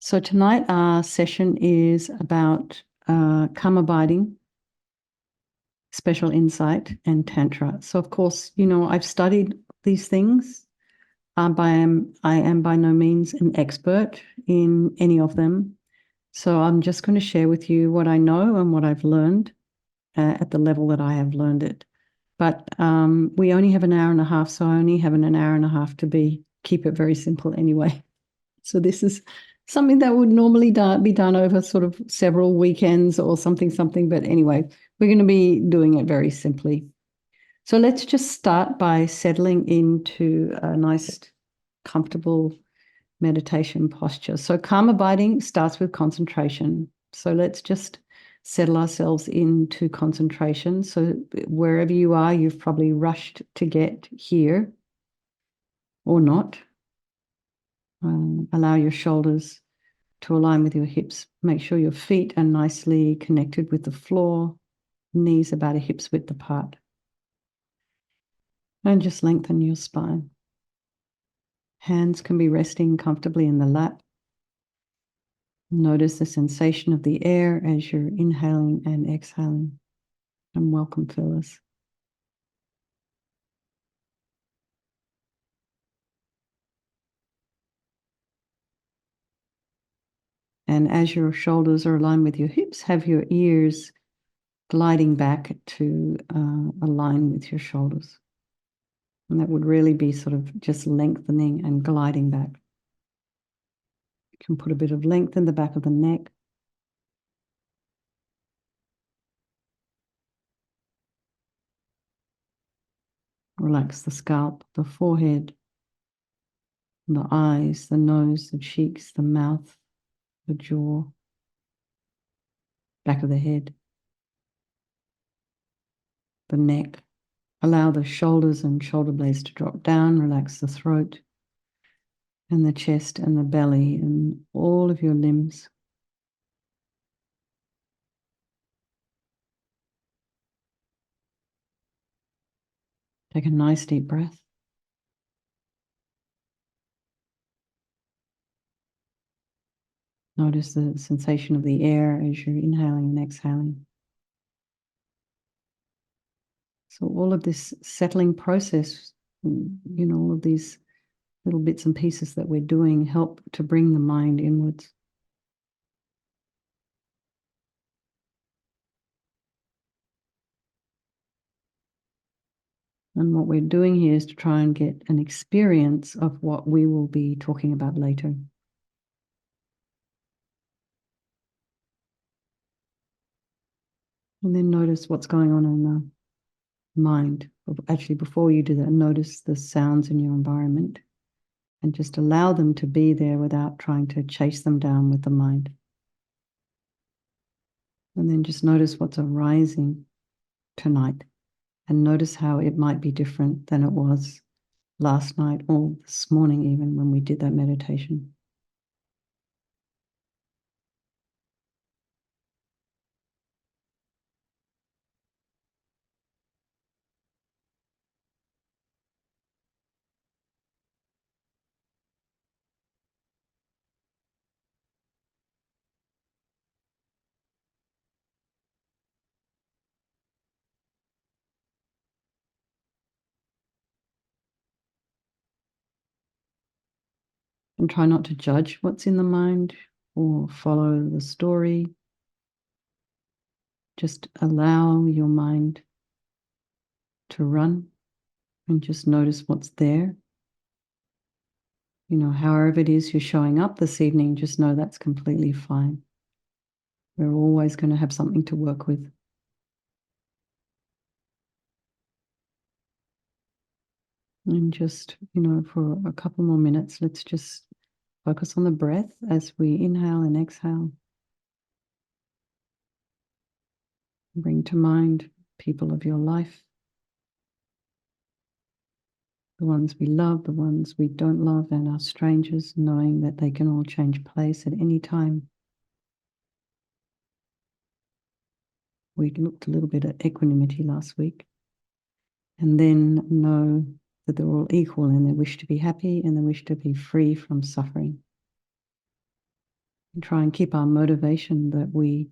So tonight our session is about calm abiding, special insight, and Tantra. So of course, I've studied these things, but I am by no means an expert in any of them. So I'm just going to share with you what I know and what I've learned at the level that I have learned it. But we only have an hour and a half, so I only have an hour and a half to keep it very simple anyway. So this is something that would normally be done over sort of several weekends or something. But anyway, we're going to be doing it very simply. So let's just start by settling into a nice, comfortable meditation posture. So calm abiding starts with concentration. So let's just settle ourselves into concentration. So wherever you are, you've probably rushed to get here or not. Allow your shoulders to align with your hips. Make sure your feet are nicely connected with the floor, knees about a hip's width apart. And just lengthen your spine. Hands can be resting comfortably in the lap. Notice the sensation of the air as you're inhaling and exhaling. And welcome, Phyllis. And as your shoulders are aligned with your hips, have your ears gliding back to align with your shoulders. And that would really be sort of just lengthening and gliding back. You can put a bit of length in the back of the neck. Relax the scalp, the forehead, the eyes, the nose, the cheeks, the mouth, the jaw, back of the head, the neck. Allow the shoulders and shoulder blades to drop down. Relax the throat and the chest and the belly and all of your limbs. Take a nice deep breath. Notice the sensation of the air as you're inhaling and exhaling. So all of this settling process, all of these little bits and pieces that we're doing help to bring the mind inwards. And what we're doing here is to try and get an experience of what we will be talking about later. And then notice what's going on in the mind. Actually, before you do that, notice the sounds in your environment and just allow them to be there without trying to chase them down with the mind. And then just notice what's arising tonight and notice how it might be different than it was last night or this morning even when we did that meditation. And try not to judge what's in the mind or follow the story. Just allow your mind to run and just notice what's there. However it is you're showing up this evening, just know that's completely fine. We're always going to have something to work with. And just, for a couple more minutes, let's just focus on the breath as we inhale and exhale. Bring to mind people of your life, the ones we love, the ones we don't love, and our strangers, knowing that they can all change place at any time. We looked a little bit at equanimity last week, and then know that they're all equal in their wish to be happy and their wish to be free from suffering. and try and keep our motivation that we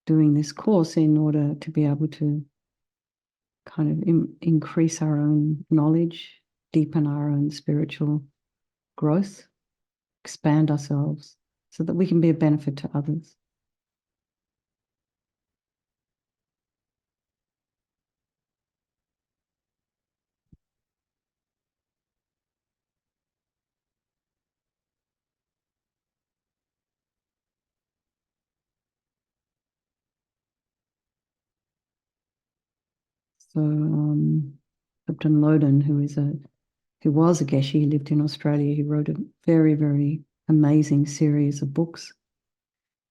doing this course in order to be able to kind of increase our own knowledge, deepen our own spiritual growth, expand ourselves so that we can be of benefit to others. So Tibetan Loden, who was a Geshe, he lived in Australia. He wrote a very, very amazing series of books.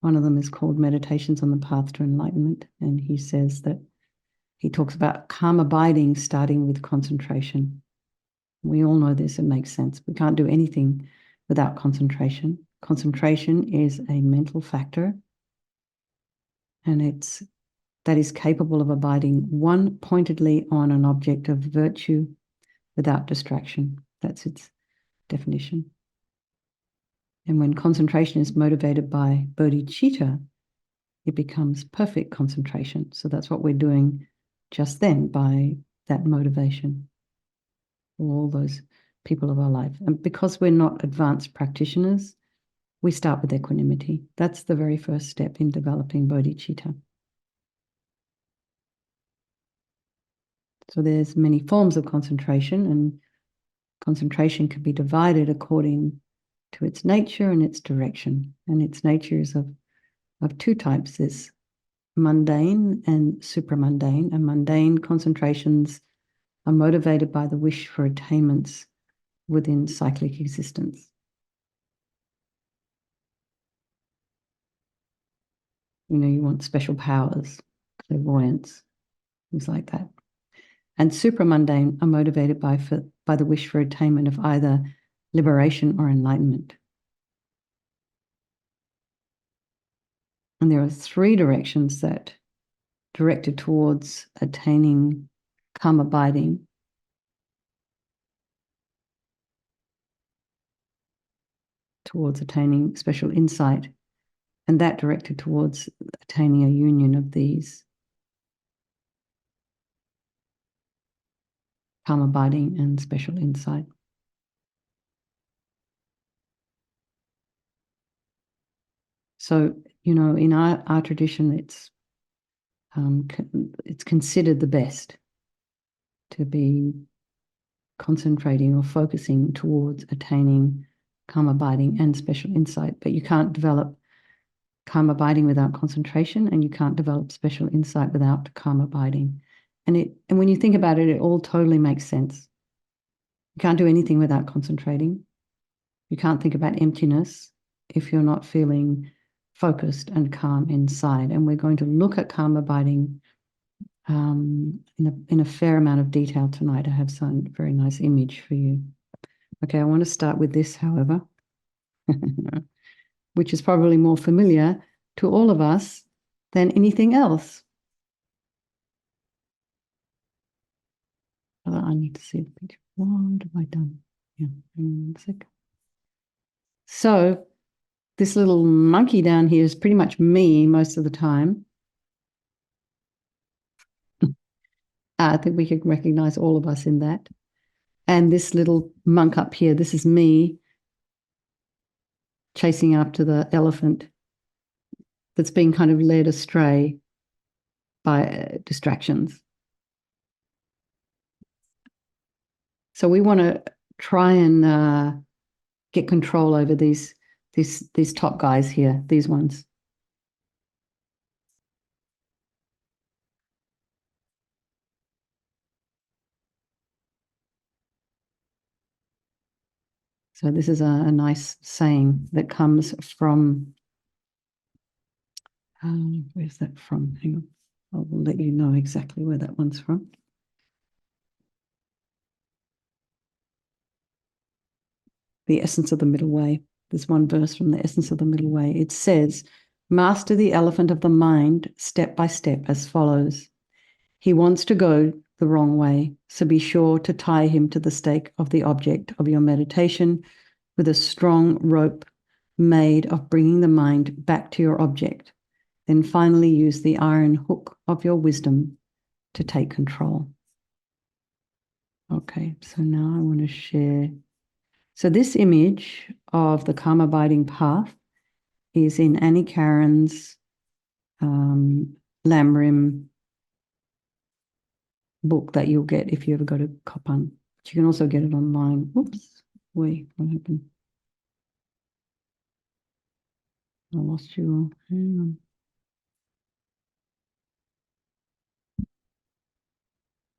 One of them is called Meditations on the Path to Enlightenment. And he says that he talks about calm abiding starting with concentration. We all know this, it makes sense. We can't do anything without concentration. Concentration is a mental factor, and that is capable of abiding one pointedly on an object of virtue without distraction. That's its definition. And when concentration is motivated by bodhicitta, it becomes perfect concentration. So that's what we're doing just then by that motivation for all those people of our life. And because we're not advanced practitioners, we start with equanimity. That's the very first step in developing bodhicitta. So there's many forms of concentration, and concentration can be divided according to its nature and its direction. And its nature is of two types. There's mundane and supramundane. And mundane concentrations are motivated by the wish for attainments within cyclic existence. You want special powers, clairvoyance, things like that. And supramundane are motivated by the wish for attainment of either liberation or enlightenment. And there are three directions that directed towards attaining calm abiding, towards attaining special insight, and that directed towards attaining a union of these calm abiding and special insight. So, in our tradition, it's considered the best to be concentrating or focusing towards attaining calm abiding and special insight. But you can't develop calm abiding without concentration, and you can't develop special insight without calm abiding. And when you think about it, it all totally makes sense. You can't do anything without concentrating. You can't think about emptiness if you're not feeling focused and calm inside. And we're going to look at calm abiding in a fair amount of detail tonight. I have some very nice image for you. Okay, I want to start with this, however, which is probably more familiar to all of us than anything else. I need to see the picture. What have I done? Yeah, hang on a sec. So this little monkey down here is pretty much me most of the time. I think we could recognize all of us in that. And this little monk up here, this is me chasing after the elephant that's been kind of led astray by distractions. So we want to try and get control over these top guys here, these ones. So this is a nice saying that comes from, where's that from? Hang on, I will let you know exactly where that one's from. The Essence of the Middle Way. There's one verse from the Essence of the Middle Way. It says, master the elephant of the mind step by step as follows. He wants to go the wrong way, so be sure to tie him to the stake of the object of your meditation with a strong rope made of bringing the mind back to your object. Then finally use the iron hook of your wisdom to take control. Okay, so now I want to share. So this image of the karma abiding path is in Annie Karen's lamrim book that you'll get if you ever go to Kopan. But you can also get it online. Oops, wait, what happened? I lost you all. Hang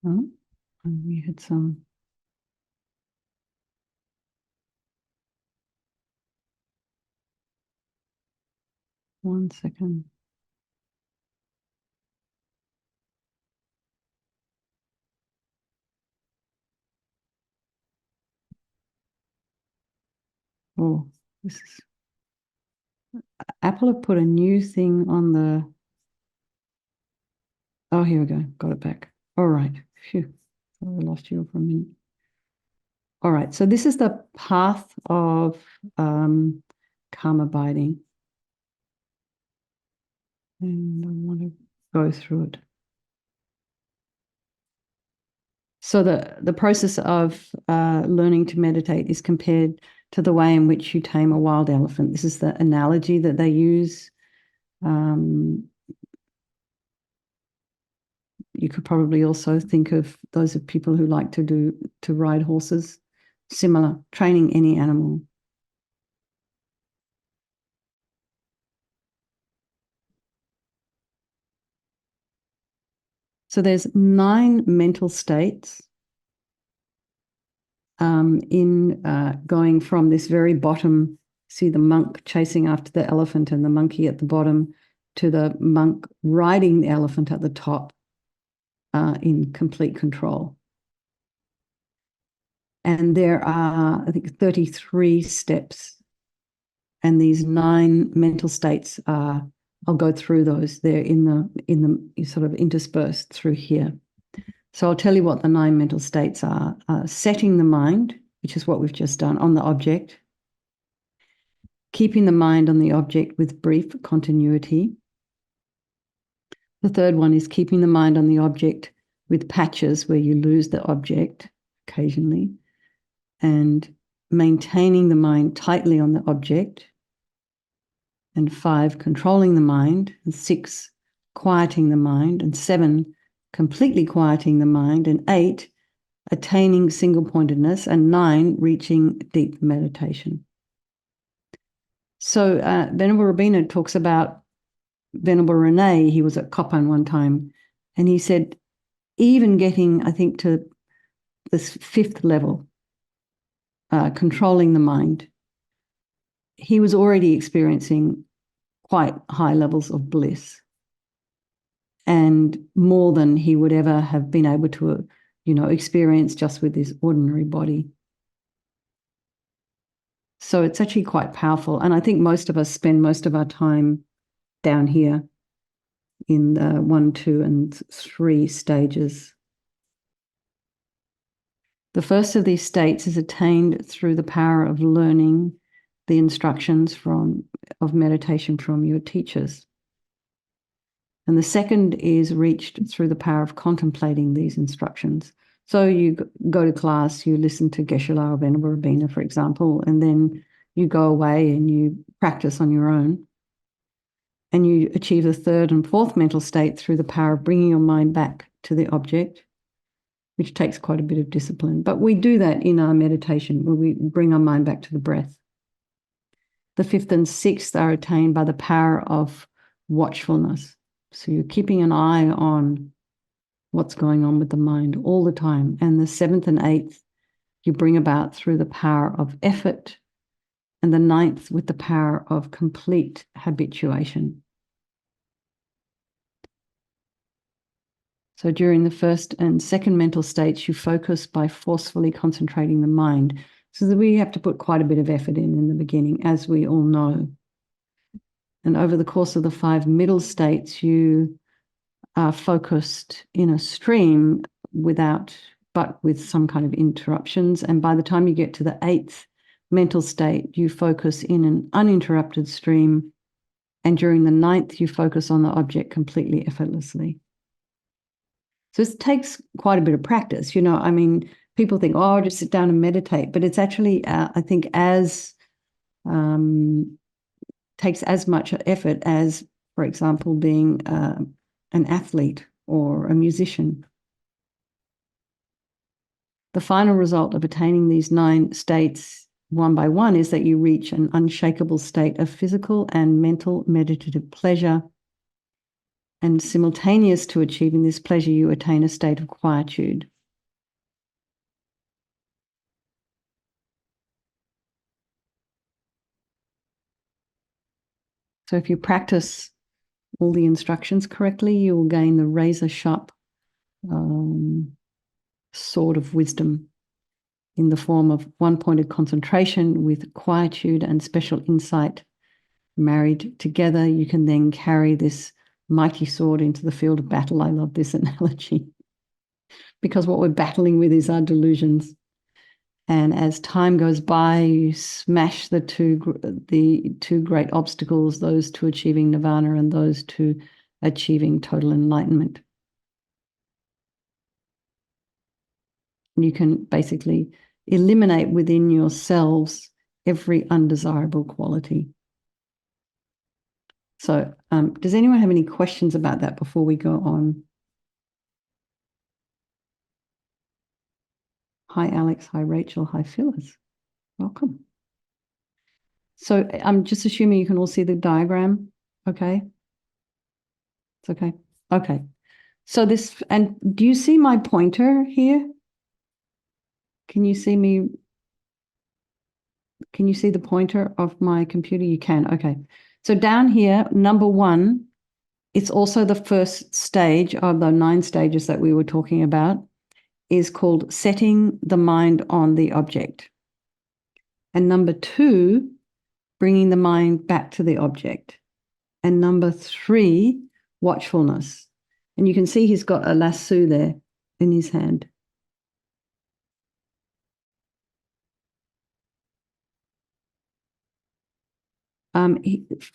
on. Oh, we had some. One second. Oh, this is. Apple have put a new thing on the. Oh, here we go. Got it back. All right. Phew. I lost you for a minute. All right. So this is the path of karma abiding. And I want to go through it. So the process of learning to meditate is compared to the way in which you tame a wild elephant. This is the analogy that they use. You could probably also think of those of people who like to ride horses. Similar, training any animal. So there's 9 mental states in going from this very bottom, see the monk chasing after the elephant and the monkey at the bottom, to the monk riding the elephant at the top in complete control. And there are, I think, 33 steps. And these 9 mental states are, I'll go through those. They're in the sort of interspersed through here. So I'll tell you what the 9 mental states are. Setting the mind, which is what we've just done, on the object. Keeping the mind on the object with brief continuity. The third one is keeping the mind on the object with patches where you lose the object occasionally. And maintaining the mind tightly on the object. And 5, controlling the mind. And 6, quieting the mind. And 7, completely quieting the mind. And 8, attaining single-pointedness. And 9, reaching deep meditation. So Venerable Rabina talks about Venerable Rene. He was at Kopan one time, and he said, even getting, I think, to this 5th level, controlling the mind, he was already experiencing quite high levels of bliss, and more than he would ever have been able to, experience just with his ordinary body. So it's actually quite powerful. And I think most of us spend most of our time down here in the 1, 2, and 3 stages. The first of these states is attained through the power of learning the instructions of meditation from your teachers. And the second is reached through the power of contemplating these instructions. So you go to class, you listen to Geshe-la or Venerable Rabina, for example, and then you go away and you practice on your own. And you achieve the 3rd and 4th mental state through the power of bringing your mind back to the object, which takes quite a bit of discipline. But we do that in our meditation, where we bring our mind back to the breath. The 5th and 6th are attained by the power of watchfulness. So you're keeping an eye on what's going on with the mind all the time. And the 7th and 8th you bring about through the power of effort, and the 9th with the power of complete habituation. So during the 1st and 2nd mental states, you focus by forcefully concentrating the mind. So that we have to put quite a bit of effort in the beginning, as we all know. And over the course of the 5 middle states, you are focused in a stream but with some kind of interruptions. And by the time you get to the 8th mental state, you focus in an uninterrupted stream. And during the 9th, you focus on the object completely effortlessly. So this takes quite a bit of practice. You know, I mean, people think, oh, just sit down and meditate. But it's actually, I think, takes as much effort as, for example, being an athlete or a musician. The final result of attaining these 9 states one by one is that you reach an unshakable state of physical and mental meditative pleasure. And simultaneous to achieving this pleasure, you attain a state of quietude. So if you practice all the instructions correctly, you will gain the razor-sharp sword of wisdom in the form of one-pointed concentration with quietude and special insight married together. You can then carry this mighty sword into the field of battle. I love this analogy because what we're battling with is our delusions. And as time goes by, you smash the two great obstacles, those to achieving nirvana and those to achieving total enlightenment. You can basically eliminate within yourselves every undesirable quality. So does anyone have any questions about that before we go on? Hi, Alex. Hi, Rachel. Hi, Phyllis. Welcome. So I'm just assuming you can all see the diagram, okay? It's okay. Okay. So this, and do you see my pointer here? Can you see me? Can you see the pointer of my computer? You can, okay. So down here, number 1, it's also the first stage of the 9 stages that we were talking about, is called setting the mind on the object. And number 2, bringing the mind back to the object. And number 3, watchfulness. And you can see he's got a lasso there in his hand.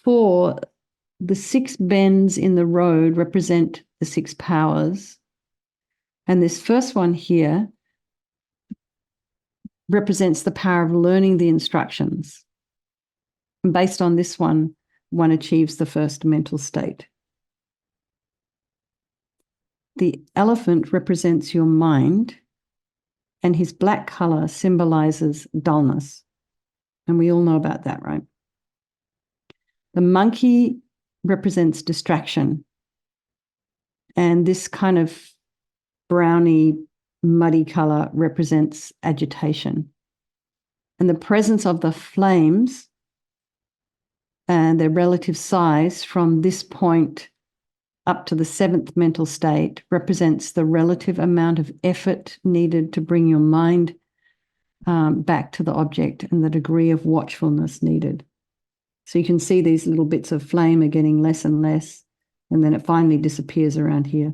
For the 6 bends in the road represent the 6 powers. And this first one here represents the power of learning the instructions. And based on this one achieves the first mental state. The elephant represents your mind, and his black color symbolizes dullness. And we all know about that, right? The monkey represents distraction. And this kind of browny, muddy color represents agitation. And the presence of the flames and their relative size from this point up to the 7th mental state represents the relative amount of effort needed to bring your mind back to the object and the degree of watchfulness needed. So you can see these little bits of flame are getting less and less, and then it finally disappears around here.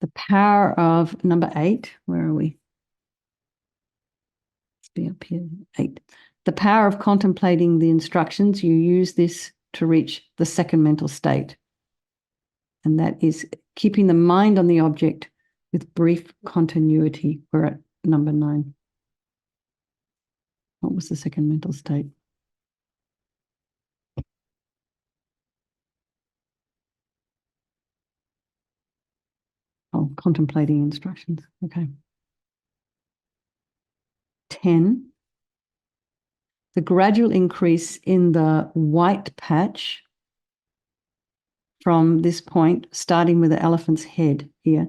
The power of number 8, where are we? Let's be up here, 8. The power of contemplating the instructions, you use this to reach the 2nd mental state. And that is keeping the mind on the object with brief continuity. We're at number 9. What was the 2nd mental state? Oh, contemplating instructions. Okay. 10. The gradual increase in the white patch from this point, starting with the elephant's head here,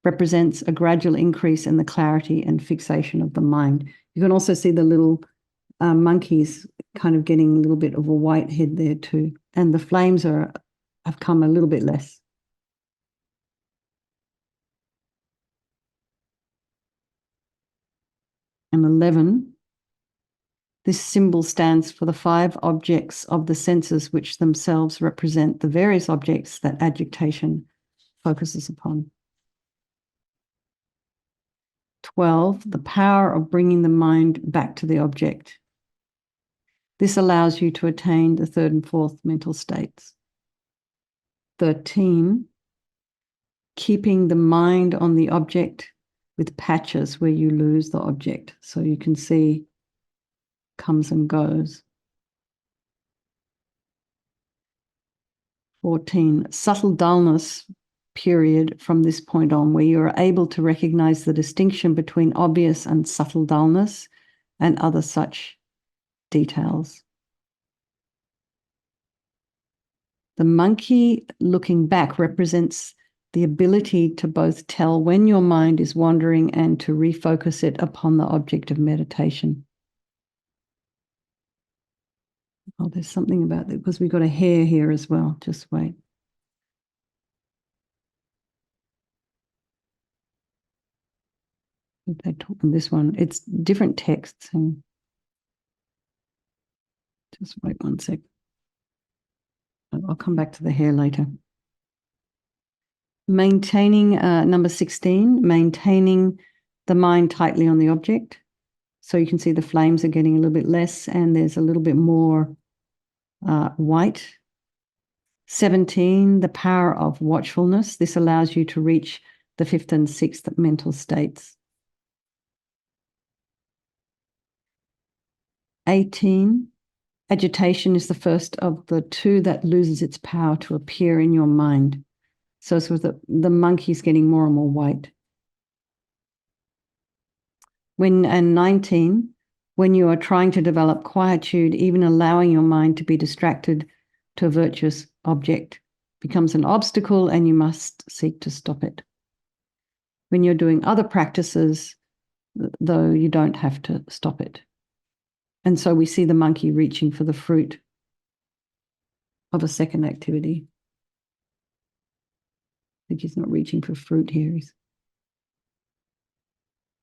represents a gradual increase in the clarity and fixation of the mind. You can also see the little monkeys kind of getting a little bit of a white head there too. And the flames have come a little bit less. And 11, this symbol stands for the 5 objects of the senses, which themselves represent the various objects that agitation focuses upon. 12, the power of bringing the mind back to the object. This allows you to attain the third and fourth mental states. 13, keeping the mind on the object with patches where you lose the object. So you can see comes and goes. 14, subtle dullness period from this point on, where you are able to recognize the distinction between obvious and subtle dullness and other such details. The monkey looking back represents the ability to both tell when your mind is wandering and to refocus it upon the object of meditation. Oh, there's something about that because we've got a hare here as well. Just wait. They talk on this one. It's different texts. And just wait one sec. I'll come back to the hare later. Maintaining, number 16, maintaining the mind tightly on the object. So you can see the flames are getting a little bit less and there's a little bit more white. 17, the power of watchfulness. This allows you to reach the fifth and sixth mental states. 18, agitation is the first of the two that loses its power to appear in your mind. So it's with the monkey's getting more and more white. And 19, when you are trying to develop quietude, even allowing your mind to be distracted to a virtuous object becomes an obstacle and you must seek to stop it. When you're doing other practices, though, you don't have to stop it. And so we see the monkey reaching for the fruit of a second activity. I think he's not reaching for fruit here.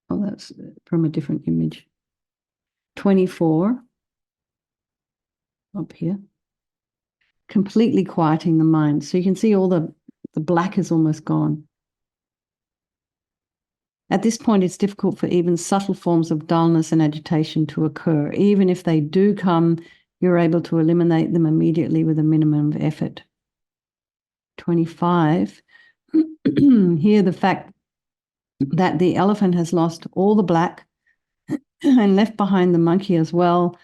Oh, that's from a different image. 24, up here. Completely quieting the mind. So you can see all the black is almost gone. At this point, it's difficult for even subtle forms of dullness and agitation to occur. Even if they do come, you're able to eliminate them immediately with a minimum of effort. 25, here the fact that the elephant has lost all the black and left behind the monkey as well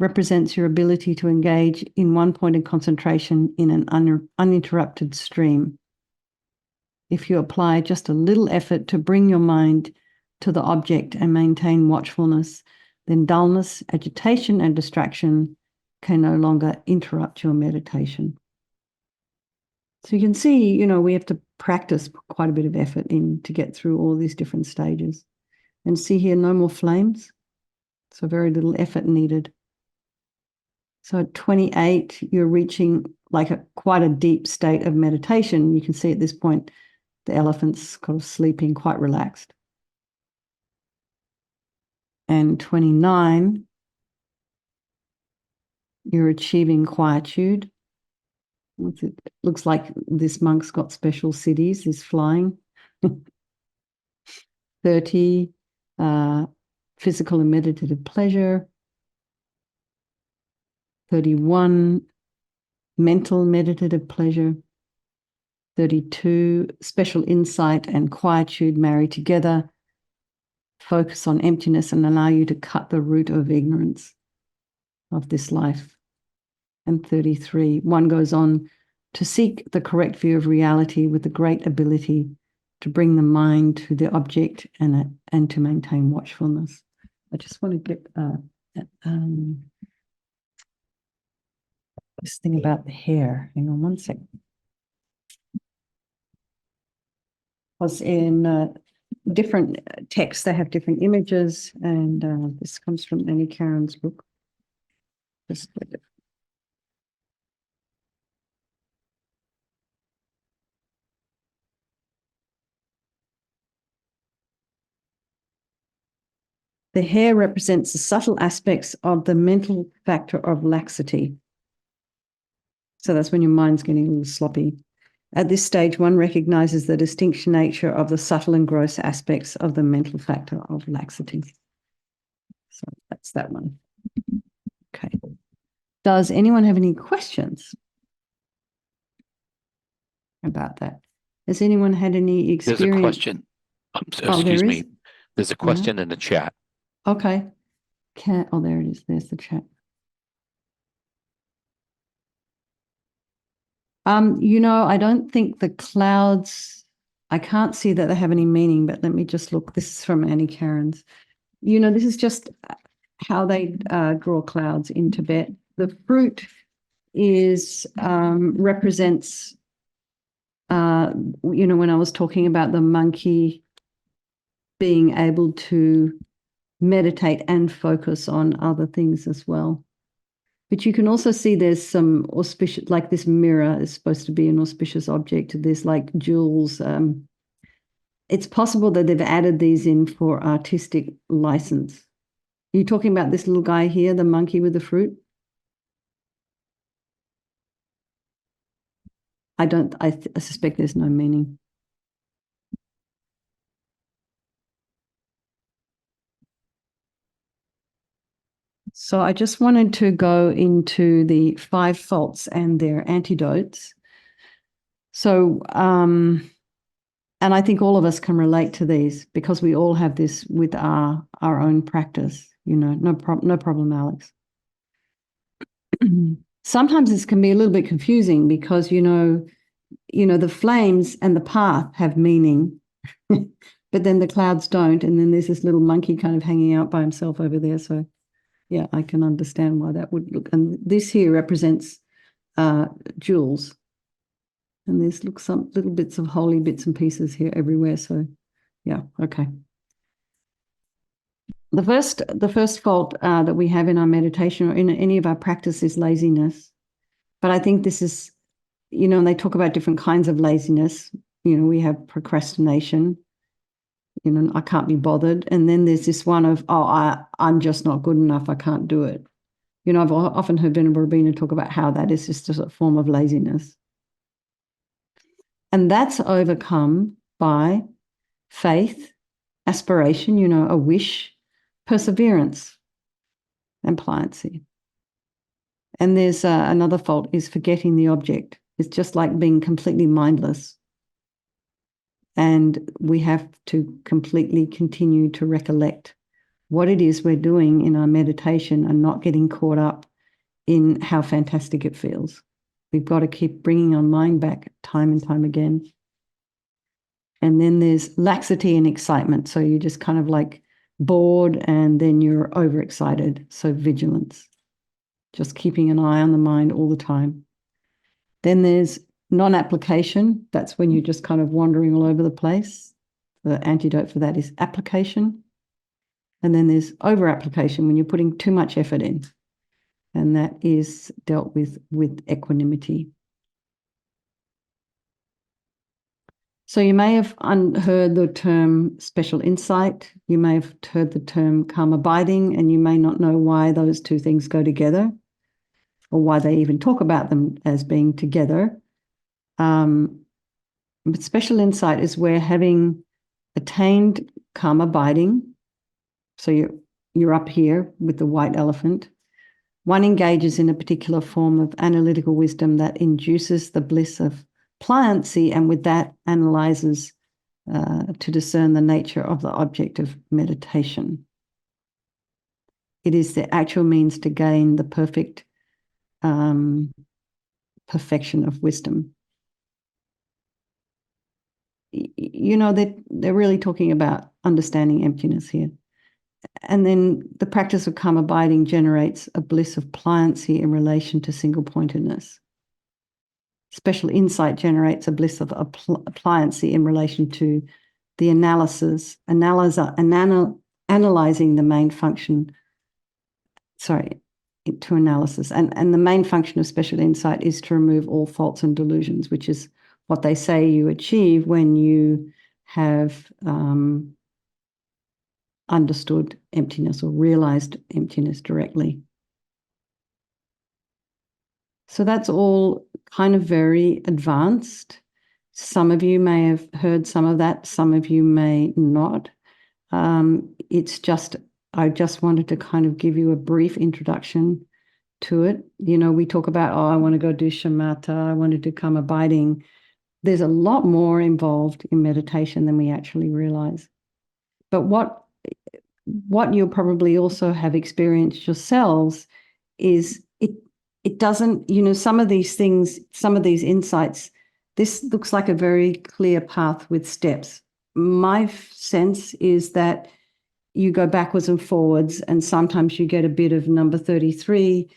represents your ability to engage in one-pointed concentration in an uninterrupted stream. If you apply just a little effort to bring your mind to the object and maintain watchfulness, then dullness, agitation, and distraction can no longer interrupt your meditation. So you can see, we have to practice quite a bit of effort in to get through all these different stages. And see here, no more flames. So very little effort needed. So at 28, you're reaching like quite a deep state of meditation. You can see at this point, the elephant's kind of sleeping, quite relaxed. And 29, you're achieving quietude. It looks like this monk's got special cities, he's flying. 30, physical and meditative pleasure. 31, mental meditative pleasure. 32, special insight and quietude marry together, focus on emptiness and allow you to cut the root of ignorance of this life. And 33, one goes on to seek the correct view of reality with the great ability to bring the mind to the object and to maintain watchfulness. I just want to get this thing about the hair. Hang on one second. Was in different texts, they have different images, and this comes from Annie Karen's book. Just the hair represents the subtle aspects of the mental factor of laxity. So that's when your mind's getting a little sloppy. At this stage, one recognizes the distinct nature of the subtle and gross aspects of the mental factor of laxity. So that's that one. Okay. Does anyone have any questions about that? Has anyone had any experience? There's a question. Excuse me. There's a question in the chat. Okay. Oh, there it is. There's the chat. I don't think the clouds, I can't see that they have any meaning, but let me just look. This is from Annie Cairns. This is just how they draw clouds in Tibet. The fruit represents, when I was talking about the monkey being able to meditate and focus on other things as well. But you can also see there's some auspicious, like this mirror is supposed to be an auspicious object. There's like jewels. It's possible that they've added these in for artistic license. Are you talking about this little guy here, the monkey with the fruit? I suspect there's no meaning. So I just wanted to go into the 5 faults and their antidotes. So, and I think all of us can relate to these because we all have this with our own practice, no problem, Alex. Sometimes this can be a little bit confusing because, the flames and the path have meaning, but then the clouds don't. And then there's this little monkey kind of hanging out by himself over there. So yeah, I can understand why that would look. And this here represents jewels. And there's some little bits of holy bits and pieces here everywhere. So yeah, okay. The first fault that we have in our meditation or in any of our practice is laziness. But I think this is, and they talk about different kinds of laziness. We have procrastination. I can't be bothered. And then there's this one of, I'm just not good enough. I can't do it. I've often heard Venerable Rabina talk about how that is just a form of laziness. And that's overcome by faith, aspiration, a wish, perseverance, and pliancy. And there's another fault is forgetting the object. It's just like being completely mindless. And we have to completely continue to recollect what it is we're doing in our meditation and not getting caught up in how fantastic it feels. We've got to keep bringing our mind back time and time again. And then there's laxity and excitement. So you're just kind of like bored and then you're overexcited. So vigilance, just keeping an eye on the mind all the time. Then there's non-application. That's when you're just kind of wandering all over the place. The antidote for that is application. And then there's over-application when you're putting too much effort in. And that is dealt with equanimity. So you may have heard the term special insight. You may have heard the term calm abiding, and you may not know why those two things go together or why they even talk about them as being together. But special insight is where having attained calm abiding, so you're up here with the white elephant, one engages in a particular form of analytical wisdom that induces the bliss of pliancy, and with that analyzes to discern the nature of the object of meditation. It is the actual means to gain the perfect perfection of wisdom. They're really talking about understanding emptiness here. And then the practice of calm abiding generates a bliss of pliancy in relation to single-pointedness. Special insight generates a bliss of pliancy in relation to the analyzing the main function, to analysis. And the main function of special insight is to remove all faults and delusions, which is what they say you achieve when you have understood emptiness or realized emptiness directly. So that's all kind of very advanced. Some of you may have heard some of that, some of you may not. I just wanted to kind of give you a brief introduction to it. You know, we talk about, oh, I want to go do shamatha, I want to do come abiding. There's a lot more involved in meditation than we actually realize. But what you'll probably also have experienced yourselves is it doesn't, you know, some of these things, some of these insights, this looks like a very clear path with steps. My sense is that you go backwards and forwards, and sometimes you get a bit of number 33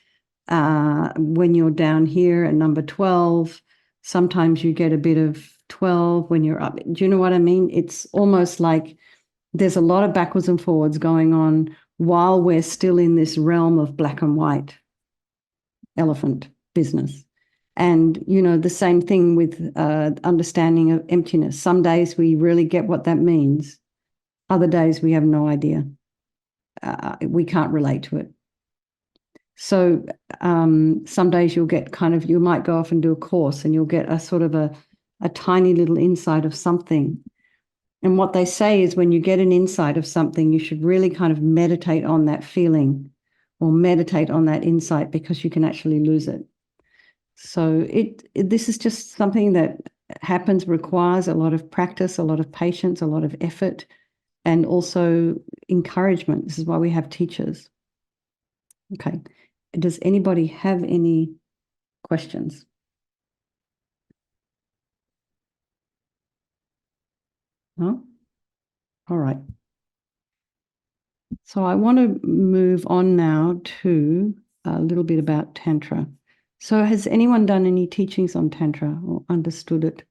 when you're down here at number 12. Sometimes you get a bit of 12 when you're up. Do you know what I mean? It's almost like there's a lot of backwards and forwards going on while we're still in this realm of black and white elephant business. And, you know, the same thing with understanding of emptiness. Some days we really get what that means. Other days we have no idea. We can't relate to it. So some days you'll get you might go off and do a course and you'll get a sort of a tiny little insight of something. And what they say is when you get an insight of something, you should really kind of meditate on that feeling or meditate on that insight, because you can actually lose it. So this is just something that happens, requires a lot of practice, a lot of patience, a lot of effort, and also encouragement. This is why we have teachers. Okay. Does anybody have any questions? No? All right. So I want to move on now to a little bit about Tantra. So has anyone done any teachings on Tantra or understood it?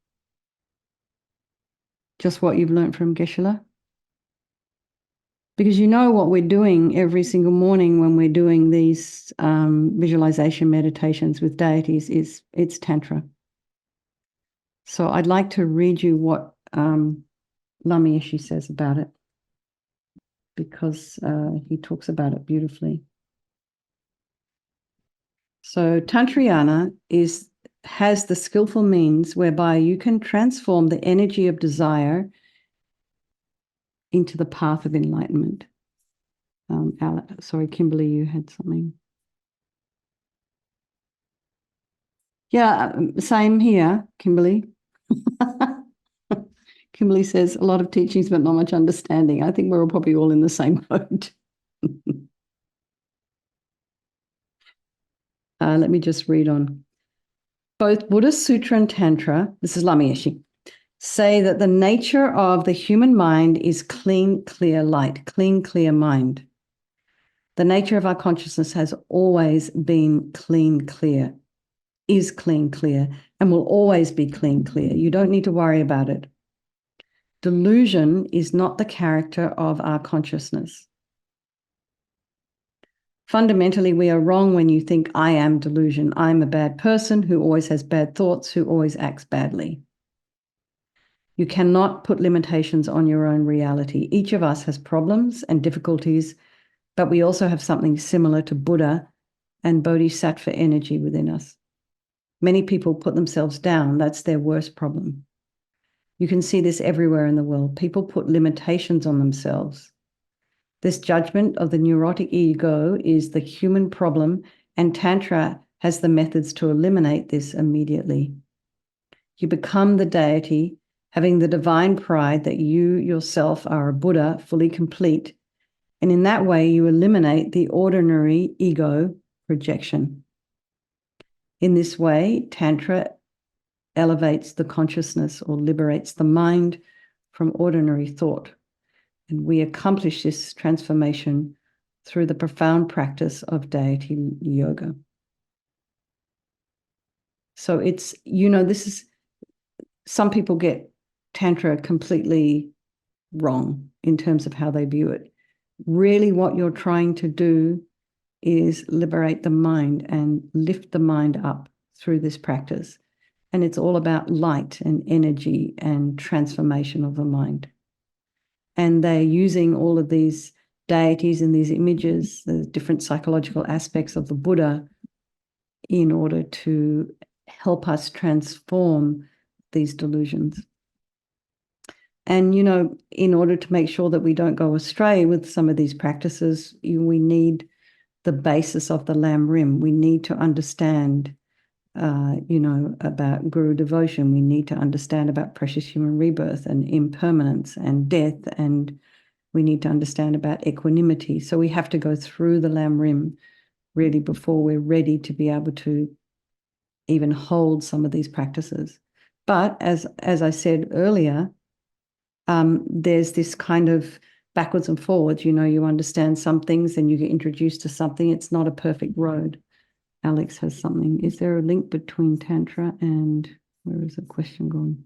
Just what you've learned from Geshe-la? Because you know what we're doing every single morning when we're doing these visualization meditations with deities it's Tantra. So I'd like to read you what Lamrim says about it, because he talks about it beautifully. So Tantrayana has the skillful means whereby you can transform the energy of desire into the path of enlightenment. Sorry, Kimberly, you had something. Yeah, same here, Kimberly. Kimberly says a lot of teachings, but not much understanding. I think we're probably all in the same boat. Let me just read on. Both Buddhist Sutra and Tantra, this is Lamrim, say that the nature of the human mind is clean, clear light, clean, clear mind. The nature of our consciousness has always been clean, clear, is clean, clear, and will always be clean, clear. You don't need to worry about it. Delusion is not the character of our consciousness. Fundamentally, we are wrong when you think I am delusion. I'm a bad person who always has bad thoughts, who always acts badly. You cannot put limitations on your own reality. Each of us has problems and difficulties, but we also have something similar to Buddha and Bodhisattva energy within us. Many people put themselves down. That's their worst problem. You can see this everywhere in the world. People put limitations on themselves. This judgment of the neurotic ego is the human problem, and Tantra has the methods to eliminate this immediately. You become the deity, having the divine pride that you yourself are a Buddha, fully complete, and in that way you eliminate the ordinary ego projection. In this way, Tantra elevates the consciousness or liberates the mind from ordinary thought. And we accomplish this transformation through the profound practice of deity yoga. So it's, you know, this is, some people get Tantra completely wrong in terms of how they view it. Really what you're trying to do is liberate the mind and lift the mind up through this practice. And it's all about light and energy and transformation of the mind. And they're using all of these deities and these images, the different psychological aspects of the Buddha, in order to help us transform these delusions. And, in order to make sure that we don't go astray with some of these practices, we need the basis of the lamrim. We need to understand, about guru devotion. We need to understand about precious human rebirth and impermanence and death, and we need to understand about equanimity. So we have to go through the lamrim really before we're ready to be able to even hold some of these practices. But as I said earlier, there's this kind of backwards and forwards. You understand some things and you get introduced to something. It's not a perfect road. Alex has something. Is there a link between Tantra and, where is the question going?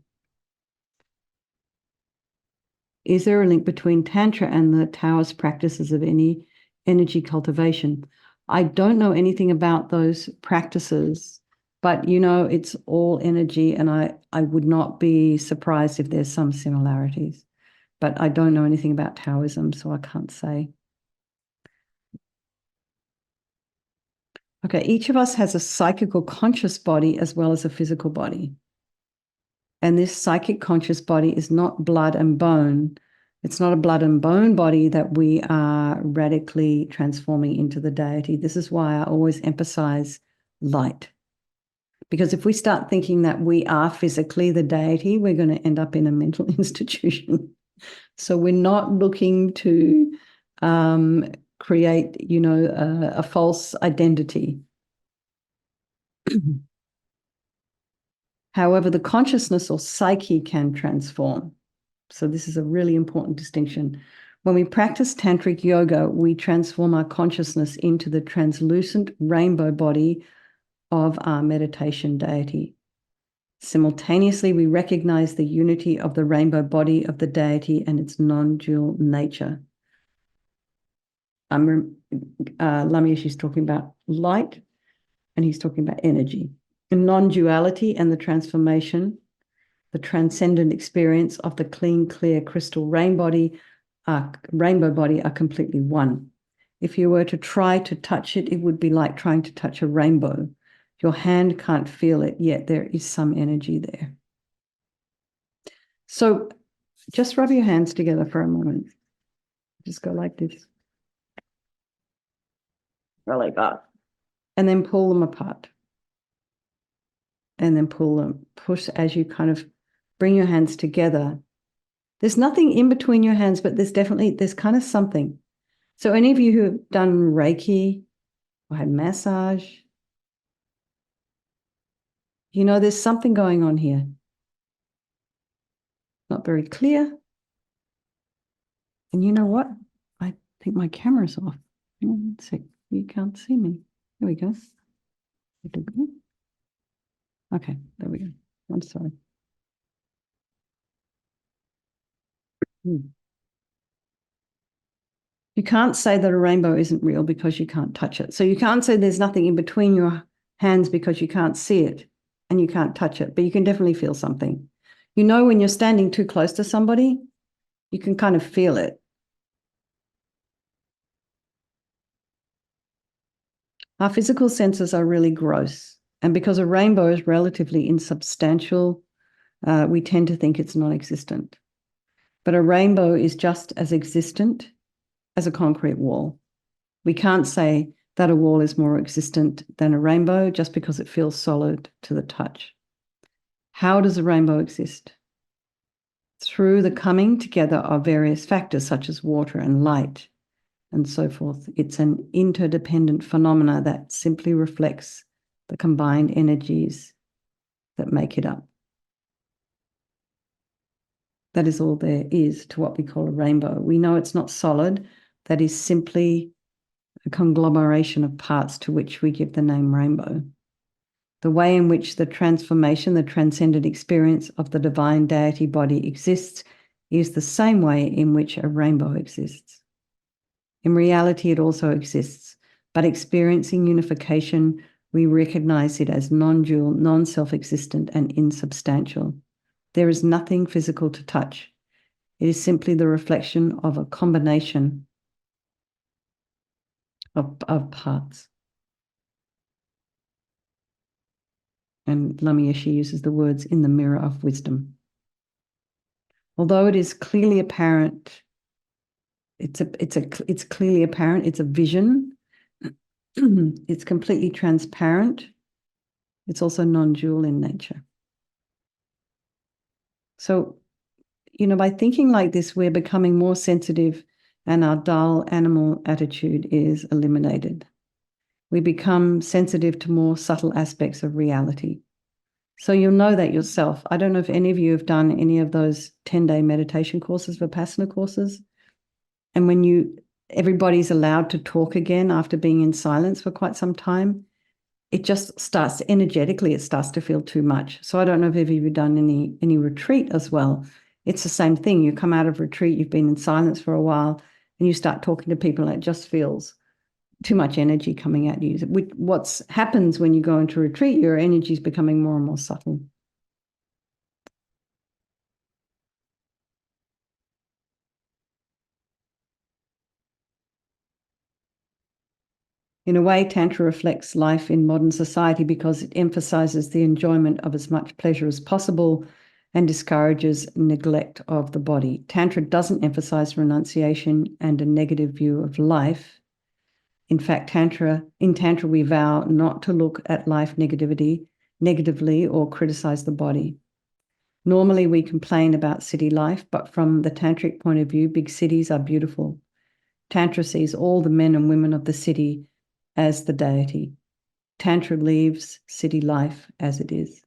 Is there a link between Tantra and the Taoist practices of any energy cultivation? I don't know anything about those practices, but it's all energy, and I would not be surprised if there's some similarities. But I don't know anything about Taoism, so I can't say. Okay, each of us has a psychical conscious body as well as a physical body. And this psychic conscious body is not blood and bone. It's not a blood and bone body that we are radically transforming into the deity. This is why I always emphasize light. Because if we start thinking that we are physically the deity, we're going to end up in a mental institution. So we're not looking to create, a false identity. However, the consciousness or psyche can transform. So this is a really important distinction. When we practice tantric yoga, we transform our consciousness into the translucent rainbow body of our meditation deity. Simultaneously, we recognize the unity of the rainbow body of the deity and its non-dual nature. Lamrim is talking about light, and he's talking about energy. And non-duality and the transformation, the transcendent experience of the clean, clear crystal rainbow body are completely one. If you were to try to touch it, it would be like trying to touch a rainbow. Your hand can't feel it, yet there is some energy there. So just rub your hands together for a moment. Just go like this. Go like that. And then pull them apart. And then push as you kind of bring your hands together. There's nothing in between your hands, but there's kind of something. So any of you who have done Reiki or had massage, there's something going on here. Not very clear. And you know what? I think my camera's off. Hang on 1 sec. You can't see me. There we go. Okay, there we go. I'm sorry. You can't say that a rainbow isn't real because you can't touch it. So you can't say there's nothing in between your hands because you can't see it and you can't touch it, but you can definitely feel something. When you're standing too close to somebody, you can kind of feel it. Our physical senses are really gross. And because a rainbow is relatively insubstantial, we tend to think it's non-existent. But a rainbow is just as existent as a concrete wall. We can't say that a wall is more existent than a rainbow just because it feels solid to the touch. How does a rainbow exist? Through the coming together of various factors such as water and light and so forth. It's an interdependent phenomena that simply reflects the combined energies that make it up. That is all there is to what we call a rainbow. We know it's not solid. That is simply a conglomeration of parts to which we give the name rainbow. The way in which the transformation, the transcendent experience of the divine deity body exists is the same way in which a rainbow exists. In reality, it also exists, but experiencing unification, we recognize it as non-dual, non-self-existent, and insubstantial. There is nothing physical to touch. It is simply the reflection of a combination of parts. And Lama Yeshe uses the words in the mirror of wisdom. Although it is clearly apparent, it's clearly apparent, it's a vision. It's completely transparent. It's also non-dual in nature. So, by thinking like this, we're becoming more sensitive and our dull animal attitude is eliminated. We become sensitive to more subtle aspects of reality. So you'll know that yourself. I don't know if any of you have done any of those 10-day meditation courses, Vipassana courses. And when everybody's allowed to talk again after being in silence for quite some time, it just starts energetically, it starts to feel too much. So I don't know if any of you have done any retreat as well. It's the same thing. You come out of retreat, you've been in silence for a while, and you start talking to people, and it just feels too much energy coming at you. What happens when you go into retreat, your energy is becoming more and more subtle. In a way, Tantra reflects life in modern society because it emphasizes the enjoyment of as much pleasure as possible and discourages neglect of the body. Tantra doesn't emphasize renunciation and a negative view of life. In fact, in Tantra, we vow not to look at life negatively or criticize the body. Normally, we complain about city life, but from the Tantric point of view, big cities are beautiful. Tantra sees all the men and women of the city as the deity. Tantra leaves city life as it is.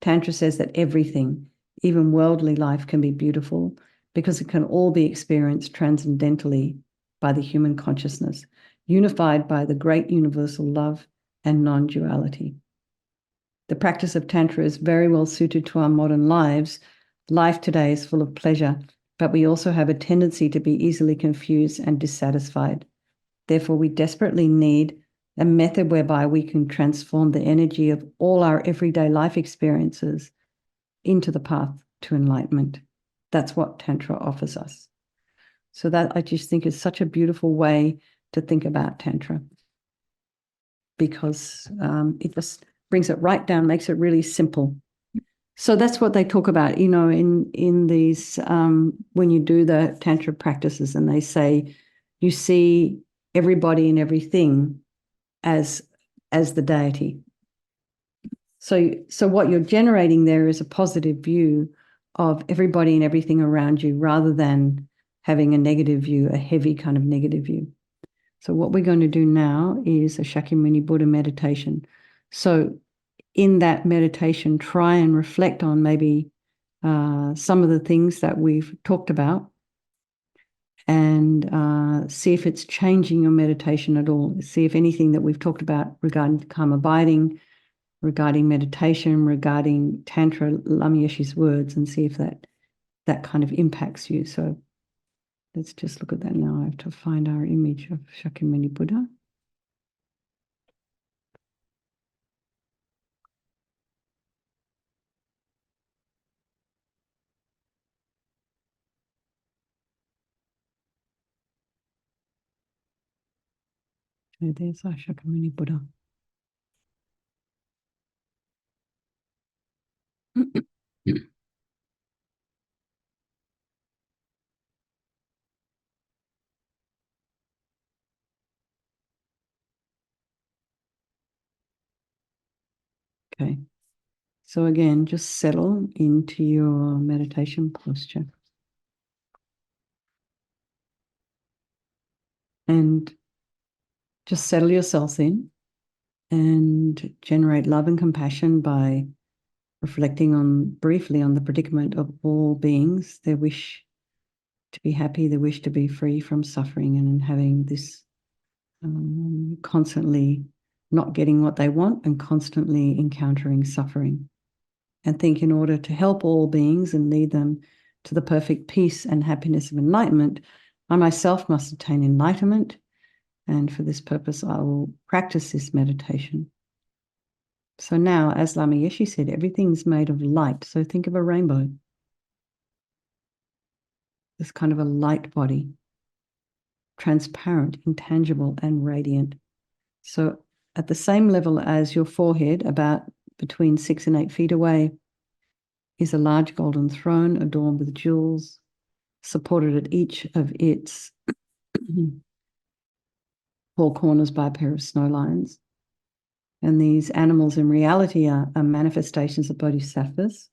Tantra says that everything, even worldly life, can be beautiful because it can all be experienced transcendentally by the human consciousness, unified by the great universal love and non-duality. The practice of Tantra is very well suited to our modern lives. Life today is full of pleasure, but we also have a tendency to be easily confused and dissatisfied. Therefore, we desperately need a method whereby we can transform the energy of all our everyday life experiences into the path to enlightenment. That's what Tantra offers us. So that I just think is such a beautiful way to think about Tantra, because it just brings it right down, makes it really simple. So that's what they talk about, in these, when you do the Tantra practices, and they say you see everybody and everything as the deity. So what you're generating there is a positive view of everybody and everything around you, rather than having a negative view, a heavy kind of negative view. So what we're going to do now is a Shakyamuni Buddha meditation. So in that meditation, try and reflect on maybe some of the things that we've talked about, and see if it's changing your meditation at all. See if anything that we've talked about regarding calm abiding, regarding meditation, regarding Tantra, Lama Yeshe's words, and see if that kind of impacts you. So let's just look at that now. I have to find our image of Shakyamuni Buddha. So there's our Shakyamuni Buddha. Okay. So again, just settle into your meditation posture. And just settle yourself in and generate love and compassion by reflecting briefly on the predicament of all beings, their wish to be happy, their wish to be free from suffering, and having this constantly not getting what they want and constantly encountering suffering. And think, in order to help all beings and lead them to the perfect peace and happiness of enlightenment, I myself must attain enlightenment. And for this purpose, I will practice this meditation. So now, as Lama Yeshe said, everything's made of light. So think of a rainbow. This kind of a light body, transparent, intangible, and radiant. So at the same level as your forehead, about between 6 and 8 feet away is a large golden throne adorned with jewels, supported at each of its 4 corners by a pair of snow lions. And these animals in reality are manifestations of bodhisattvas.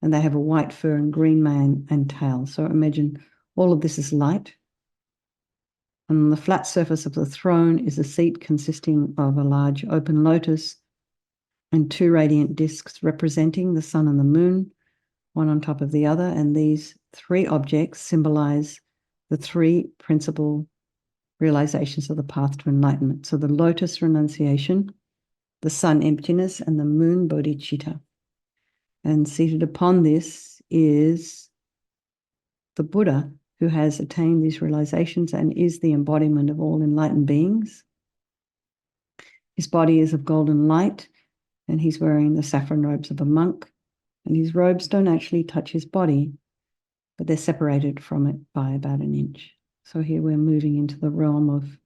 And they have a white fur and green mane and tail. So imagine all of this is light. On the flat surface of the throne is a seat consisting of a large open lotus and 2 radiant discs representing the sun and the moon, one on top of the other. And these 3 objects symbolize the 3 principal realizations of the path to enlightenment. So the lotus renunciation, the sun emptiness, and the moon bodhicitta. And seated upon this is the Buddha, who has attained these realizations and is the embodiment of all enlightened beings. His body is of golden light, and he's wearing the saffron robes of a monk. And his robes don't actually touch his body, but they're separated from it by about an inch. So here we're moving into the realm of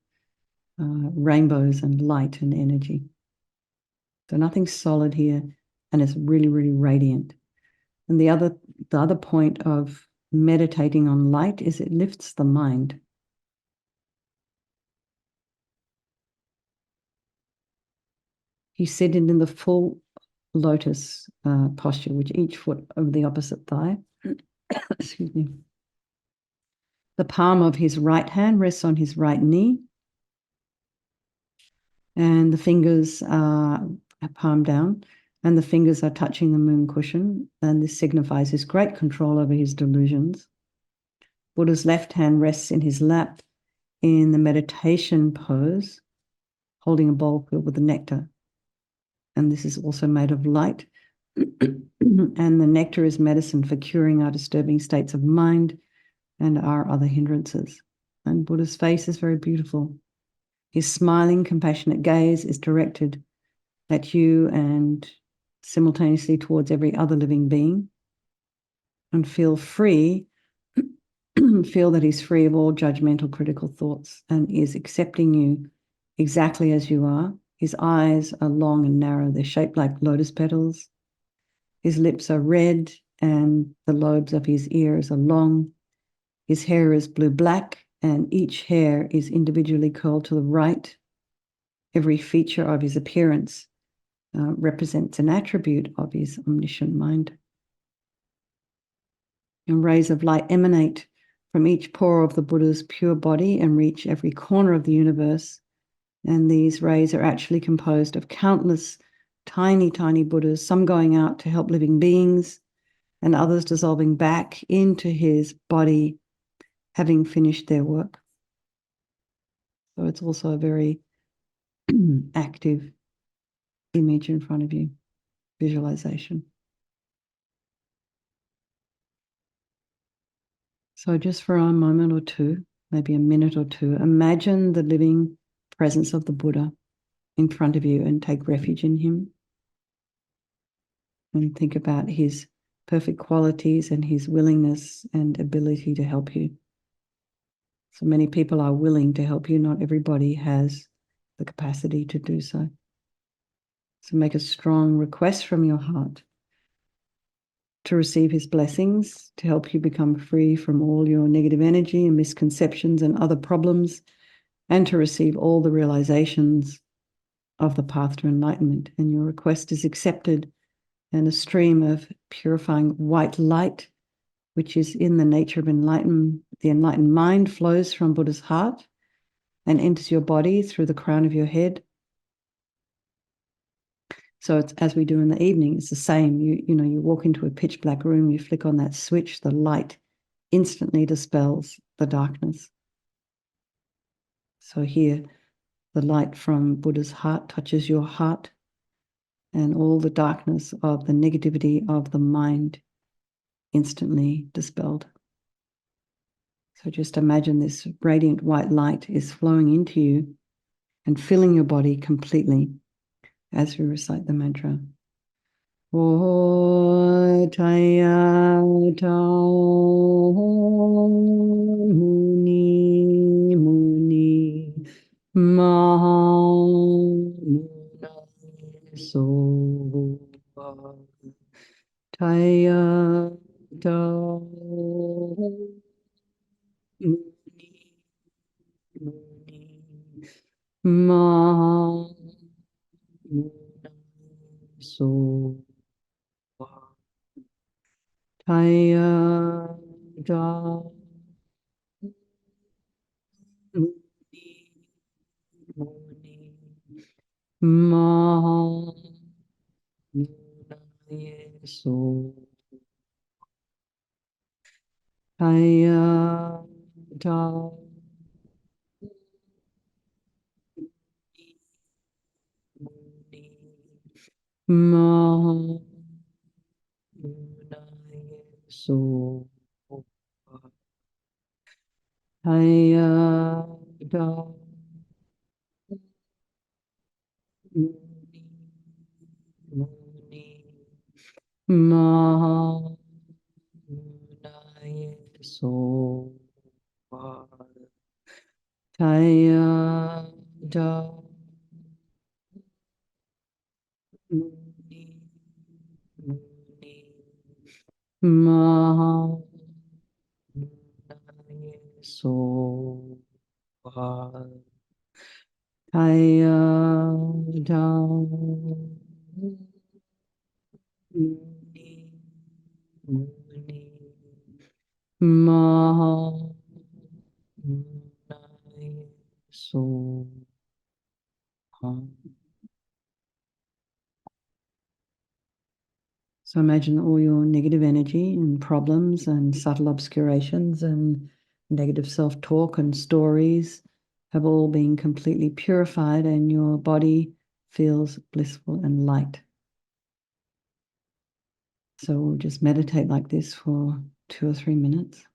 rainbows and light and energy. So nothing's solid here, and it's really, really radiant. And the other point of meditating on light is it lifts the mind. He's sitting in the full lotus posture, with each foot over the opposite thigh. Excuse me. The palm of his right hand rests on his right knee, and the fingers are palm down, and the fingers are touching the moon cushion, and this signifies his great control over his delusions. Buddha's left hand rests in his lap in the meditation pose, holding a bowl filled with the nectar. And this is also made of light. And the nectar is medicine for curing our disturbing states of mind and our other hindrances. And Buddha's face is very beautiful. His smiling, compassionate gaze is directed at you and simultaneously towards every other living being. And feel free, feel that he's free of all judgmental, critical thoughts and is accepting you exactly as you are. His eyes are long and narrow. They're shaped like lotus petals. His lips are red and the lobes of his ears are long. His hair is blue-black and each hair is individually curled to the right. Every feature of his appearance represents an attribute of his omniscient mind. And rays of light emanate from each pore of the Buddha's pure body and reach every corner of the universe. And these rays are actually composed of countless tiny, tiny Buddhas, some going out to help living beings and others dissolving back into his body, having finished their work. So it's also a very active image in front of you, visualization. So just for a moment or two, maybe a minute or two, imagine the living presence of the Buddha in front of you and take refuge in him. And think about his perfect qualities and his willingness and ability to help you. So many people are willing to help you. Not everybody has the capacity to do so. So make a strong request from your heart to receive his blessings, to help you become free from all your negative energy and misconceptions and other problems, and to receive all the realizations of the path to enlightenment. And your request is accepted, and a stream of purifying white light, which is in the nature of enlightenment, the enlightened mind, flows from Buddha's heart and enters your body through the crown of your head. So it's, as we do in the evening, it's the same. You walk into a pitch black room, you flick on that switch, the light instantly dispels the darkness. So here, the light from Buddha's heart touches your heart, and all the darkness of the negativity of the mind instantly dispelled. So just imagine this radiant white light is flowing into you and filling your body completely as we recite the mantra. O Tayata Muni Muni Mahamuna So Taya da muni muni ma so Taya da muni muni ma so Taya da muni ma so Taya da muni muni ma so Taya da muni muni ma so Taya da muni muni ma so So imagine all your negative energy and problems and subtle obscurations and negative self-talk and stories have all been completely purified, and your body feels blissful and light. So we'll just meditate like this for 2 or 3 minutes.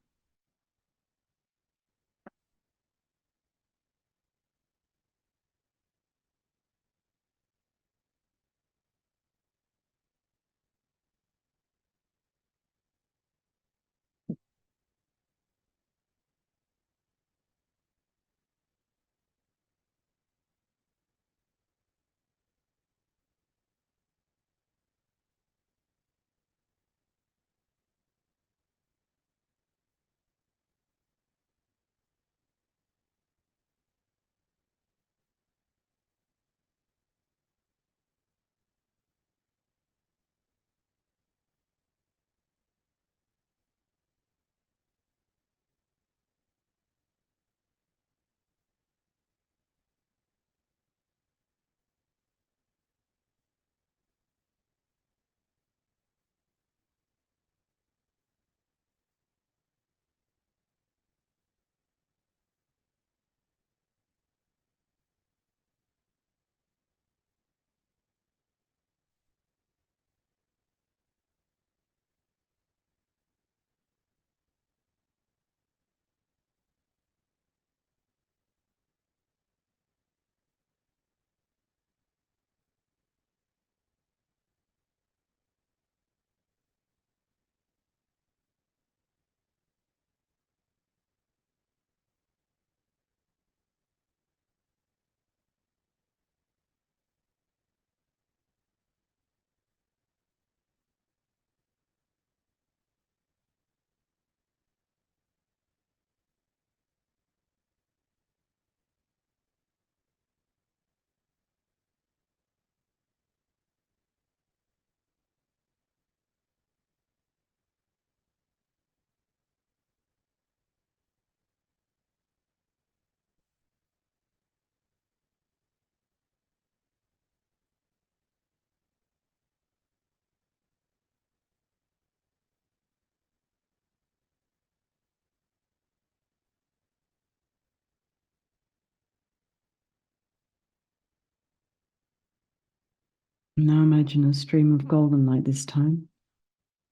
Now imagine a stream of golden light this time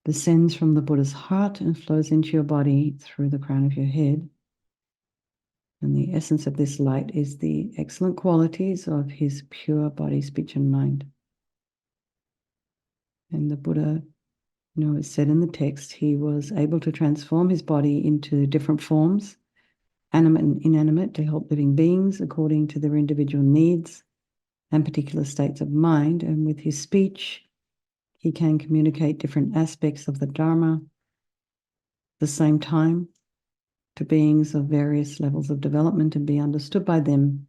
descends from the Buddha's heart and flows into your body through the crown of your head. And the essence of this light is the excellent qualities of his pure body, speech, and mind. And the Buddha, is said in the text, he was able to transform his body into different forms, animate and inanimate, to help living beings according to their individual needs and particular states of mind. And with his speech, He can communicate different aspects of the Dharma at the same time to beings of various levels of development and be understood by them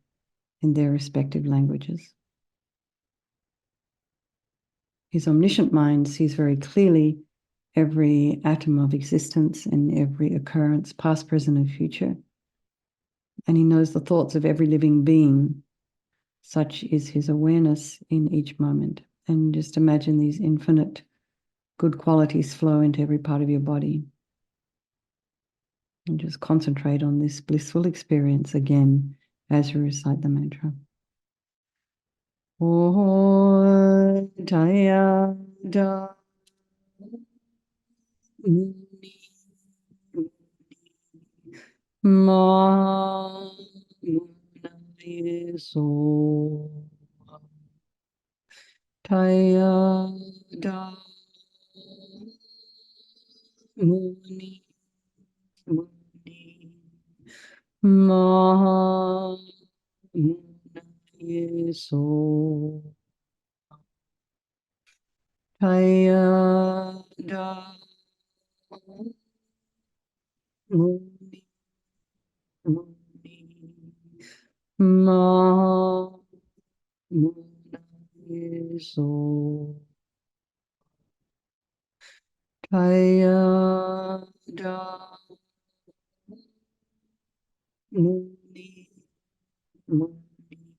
in their respective languages. His omniscient mind sees very clearly every atom of existence and every occurrence, past, present, and future. And he knows the thoughts of every living being. Such is his awareness in each moment. And just imagine these infinite good qualities flow into every part of your body. And just concentrate on this blissful experience again as you recite the mantra. O Taya Da Ma So Taya Da Muni Muni Ma So Taya Da Muni Muni Ma So Taya Da Muni Muni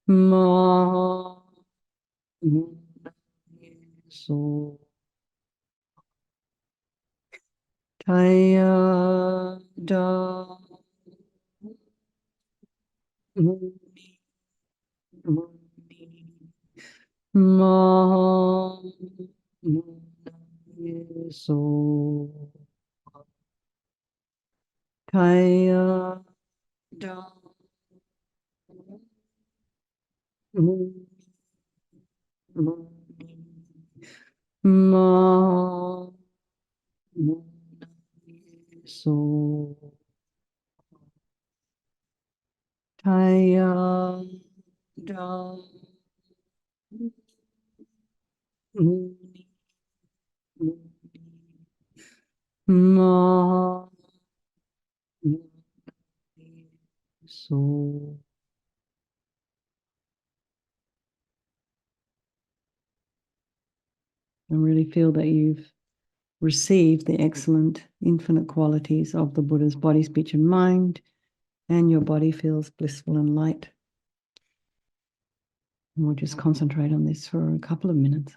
Ma So Taya Da Muni Muni Ma So Taya Da Muni Muni Ma So Taya Da Muni Muni Ma So. And really feel that you've received the excellent infinite qualities of the Buddha's body, speech, and mind, and your body feels blissful and light. And we'll just concentrate on this for a couple of minutes.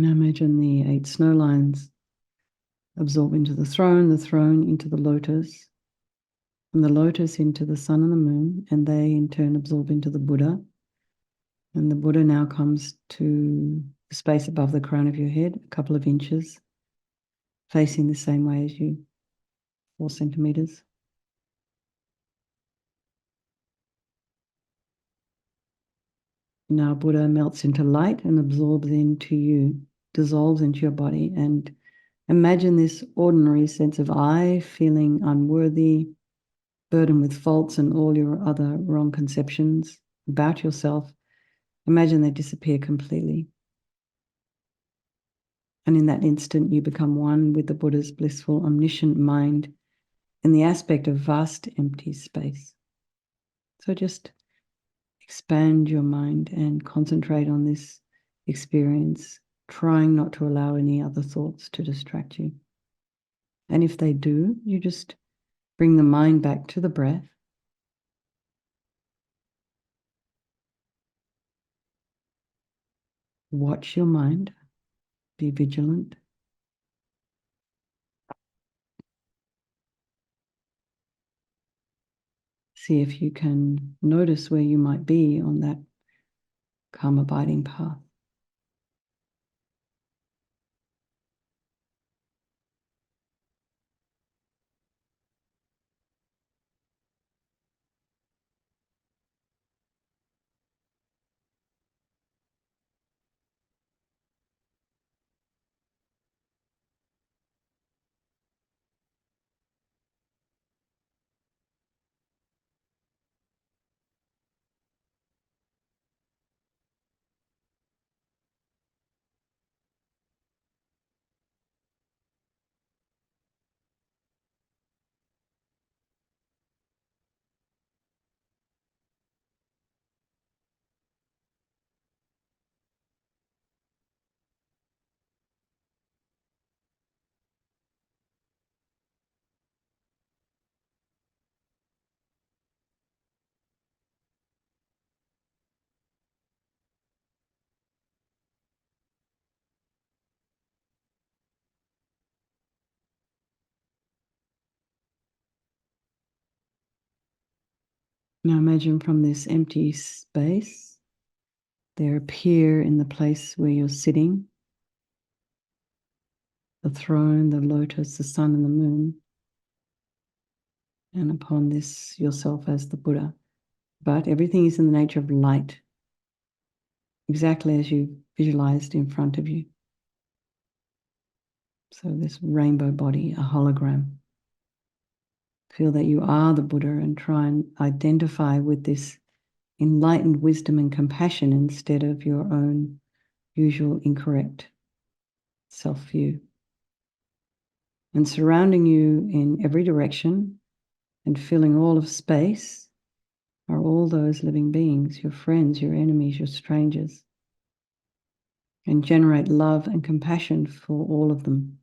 Now imagine the 8 snow lines absorb into the throne into the lotus, and the lotus into the sun and the moon, and they in turn absorb into the Buddha. And the Buddha now comes to the space above the crown of your head, a couple of inches, facing the same way as you, 4 centimeters. Now Buddha melts into light and absorbs into you, dissolves into your body, and Imagine this ordinary sense of I, feeling unworthy, burdened with faults and all your other wrong conceptions about yourself. Imagine they disappear completely. And in that instant, you become one with the Buddha's blissful, omniscient mind in the aspect of vast, empty space. So just expand your mind and concentrate on this experience, trying not to allow any other thoughts to distract you. And if they do, you just bring the mind back to the breath. Watch your mind. Be vigilant. See if you can notice where you might be on that calm abiding path. Now imagine from this empty space, there appear in the place where you're sitting, the throne, the lotus, the sun and the moon, and upon this yourself as the Buddha. But everything is in the nature of light, exactly as you visualized in front of you. So this rainbow body, a hologram. Feel that you are the Buddha and try and identify with this enlightened wisdom and compassion instead of your own usual incorrect self-view. And surrounding you in every direction and filling all of space are all those living beings, your friends, your enemies, your strangers, and generate love and compassion for all of them.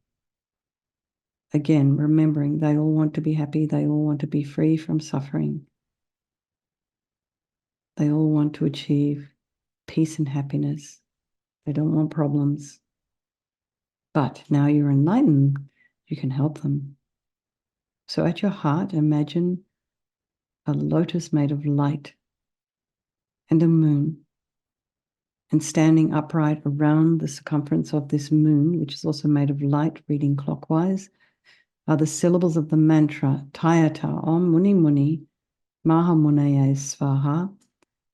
Again, remembering they all want to be happy, they all want to be free from suffering. They all want to achieve peace and happiness. They don't want problems. But now you're enlightened, you can help them. So at your heart, imagine a lotus made of light and a moon, and standing upright around the circumference of this moon, which is also made of light, reading clockwise, are the syllables of the mantra, Tayata Om Muni Muni Mahamunaya Svaha,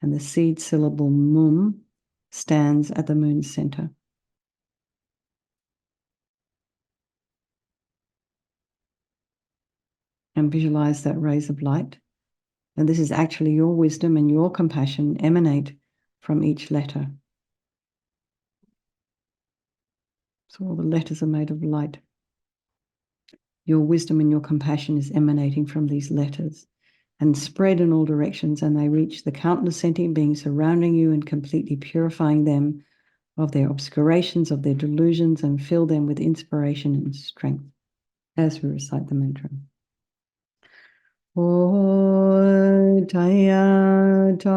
and the seed syllable Mum stands at the moon's center. And visualize that rays of light. And this is actually your wisdom and your compassion emanate from each letter. So all the letters are made of light. Your wisdom and your compassion is emanating from these letters and spread in all directions, and they reach the countless sentient beings surrounding you and completely purifying them of their obscurations, of their delusions, and fill them with inspiration and strength as we recite the mantra. O Tayata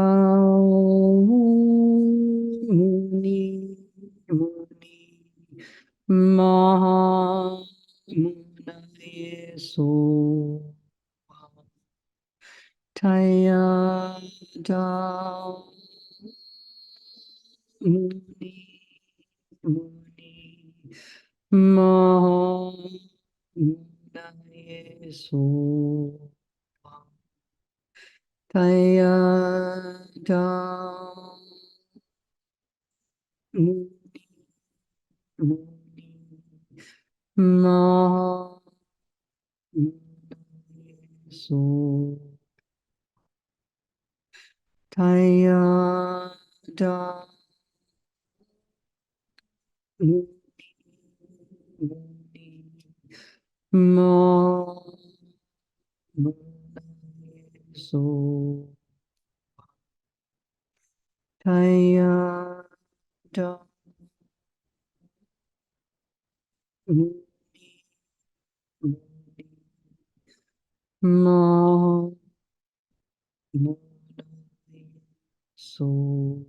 Muni Muni Mahamunaya So Tayata Muni Muni Mahamunaya So Tayata Muni Muni Ma so Taya da Ma so Taya da Ma so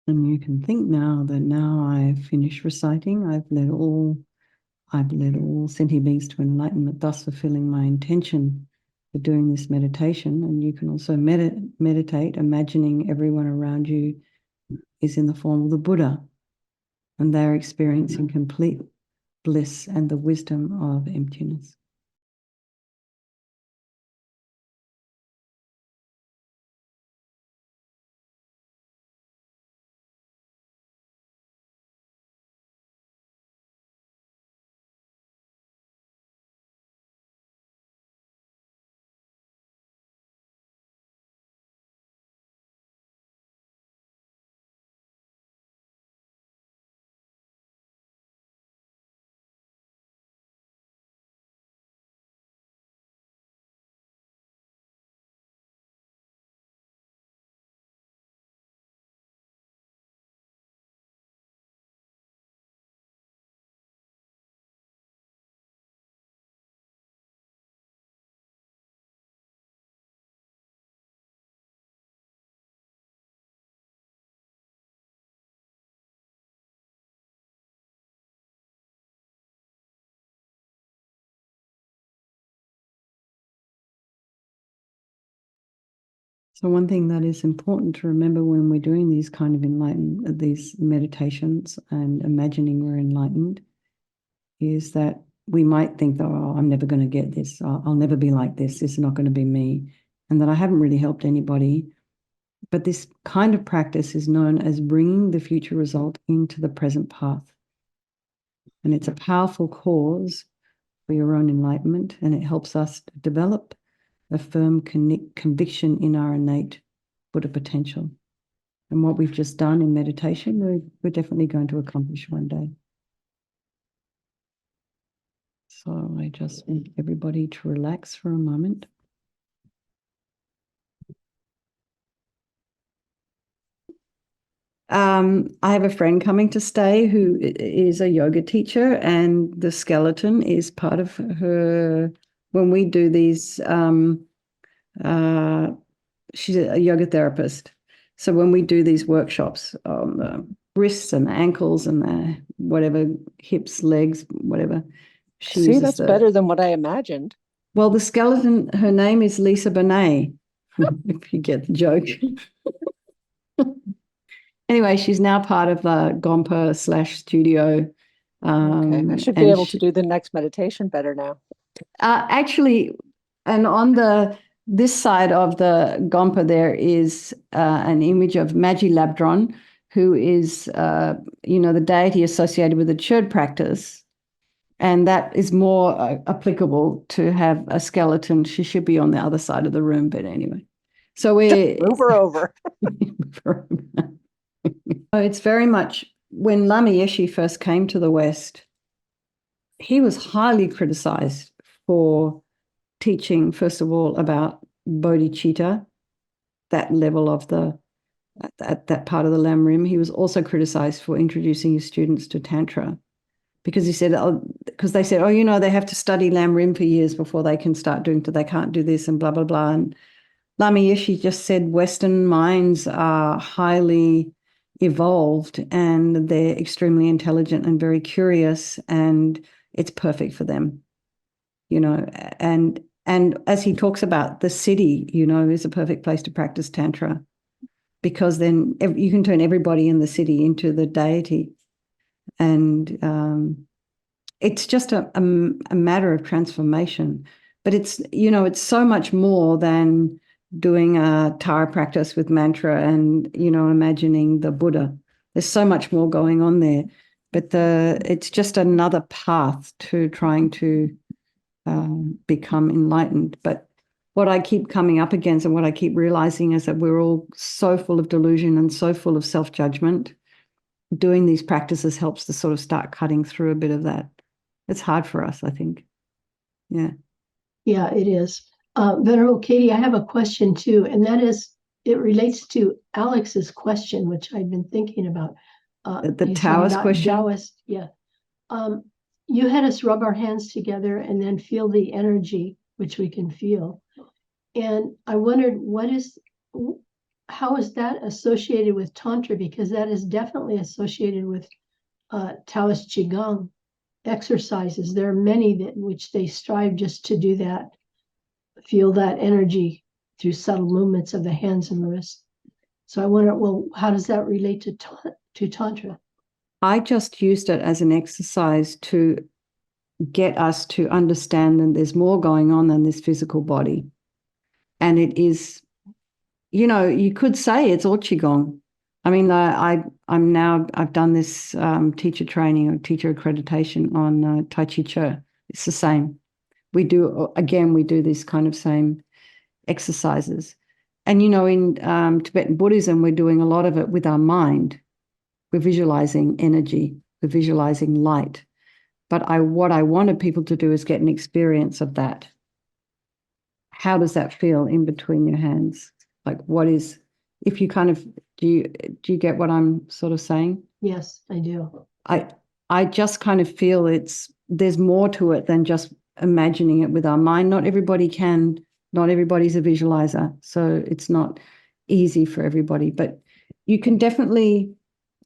And you can think now that now I've finished reciting, I've led all sentient beings to enlightenment, thus fulfilling my intention for doing this meditation. And you can also meditate, imagining everyone around you is in the form of the Buddha, and they're experiencing complete bliss and the wisdom of emptiness. So one thing that is important to remember when we're doing these kind of these meditations and imagining we're enlightened, is that we might think, oh, I'm never going to get this. I'll never be like this. This is not going to be me. And that I haven't really helped anybody. But this kind of practice is known as bringing the future result into the present path. And it's a powerful cause for your own enlightenment, and it helps us to develop a firm conviction in our innate Buddha potential. And what we've just done in meditation, we're definitely going to accomplish one day. So I just want everybody to relax for a moment. I have a friend coming to stay who is a yoga teacher, and the skeleton is part of her. When we do these, she's a yoga therapist. So when we do these workshops on the wrists and the ankles and the whatever, hips, legs, whatever, see, that's better than what I imagined. Well, the skeleton, her name is Lisa Bonet, if you get the joke. Anyway, she's now part of the Gompa/studio. Okay, I should be able to do the next meditation better now. Actually, and on this side of the Gompa, there is an image of Magi Labdron, who is, the deity associated with the church practice, and that is more applicable to have a skeleton. She should be on the other side of the room, but anyway. So we're move her over. It's very much when Lama Yeshe first came to the West, he was highly criticized for teaching, first of all, about bodhicitta, that level of that part of the lamrim. He was also criticized for introducing his students to Tantra, because they said, they have to study lamrim for years before they can start doing it. They can't do this and blah, blah, blah. And Lama Yeshe just said Western minds are highly evolved and they're extremely intelligent and very curious, and it's perfect for them, and as he talks about, the city, is a perfect place to practice Tantra, because then you can turn everybody in the city into the deity. And it's just a matter of transformation. But it's so much more than doing a Tara practice with mantra and, imagining the Buddha. There's so much more going on there. But it's just another path to trying to become enlightened. But what I keep coming up against and what I keep realizing is that we're all so full of delusion and so full of self-judgment. Doing these practices helps to sort of start cutting through a bit of that. It's hard for us, I think. Yeah. Yeah, it is. Venerable Katie, I have a question too, and that is, it relates to Alex's question, which I've been thinking about. The Taoist question? Taoist, yeah. You had us rub our hands together and then feel the energy, which we can feel. And I wondered, how is that associated with Tantra? Because that is definitely associated with Taoist Qigong exercises. There are many which they strive just to do that, feel that energy through subtle movements of the hands and the wrists. So I wonder, well, how does that relate to Tantra? I just used it as an exercise to get us to understand that there's more going on than this physical body. And it is, you could say it's all Qigong. I mean, I've done this teacher training or teacher accreditation on Tai Chi Chuan. It's the same. We do these kind of same exercises. And, in Tibetan Buddhism, we're doing a lot of it with our mind. We're visualizing energy. We're visualizing light. But what I wanted people to do is get an experience of that. How does that feel in between your hands? Like, if you kind of, do you get what I'm sort of saying? Yes, I do. I just kind of feel there's more to it than just imagining it with our mind. Not everybody's a visualizer, so it's not easy for everybody, but you can definitely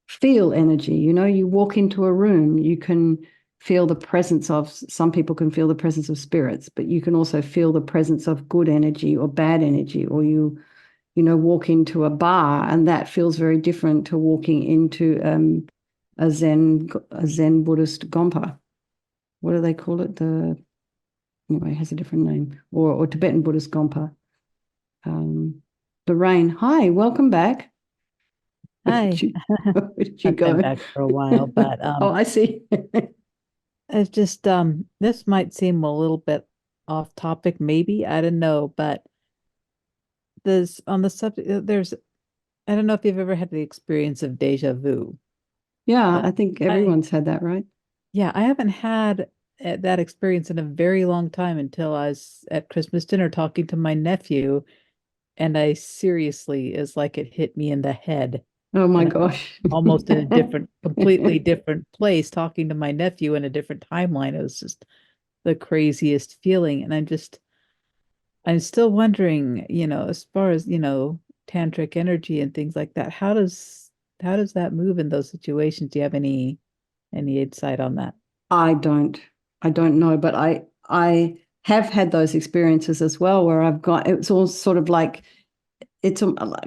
feel energy. You walk into a room, you can feel the presence of, some people can feel the presence of spirits, but you can also feel the presence of good energy or bad energy, or you walk into a bar and that feels very different to walking into a Zen Buddhist Gompa. What do they call it? Anyway, it has a different name, or Tibetan Buddhist Gompa. Lorraine, hi, welcome back. Hi. Where did you I've go? been back for a while, but Oh, I see. it's just this might seem a little bit off topic, maybe, I don't know, but there's on the subject, I don't know if you've ever had the experience of deja vu. Yeah, I think everyone's had that, right? Yeah, I haven't had that experience in a very long time, until I was at Christmas dinner talking to my nephew, and I seriously, it's like it hit me in the head. Oh my And gosh. almost in a completely different place, talking to my nephew in a different timeline. It was just the craziest feeling. And I'm still wondering, as far as, tantric energy and things like that, how does that move in those situations? Do you have any insight on that? I don't know, but I have had those experiences as well, where it's all sort of like,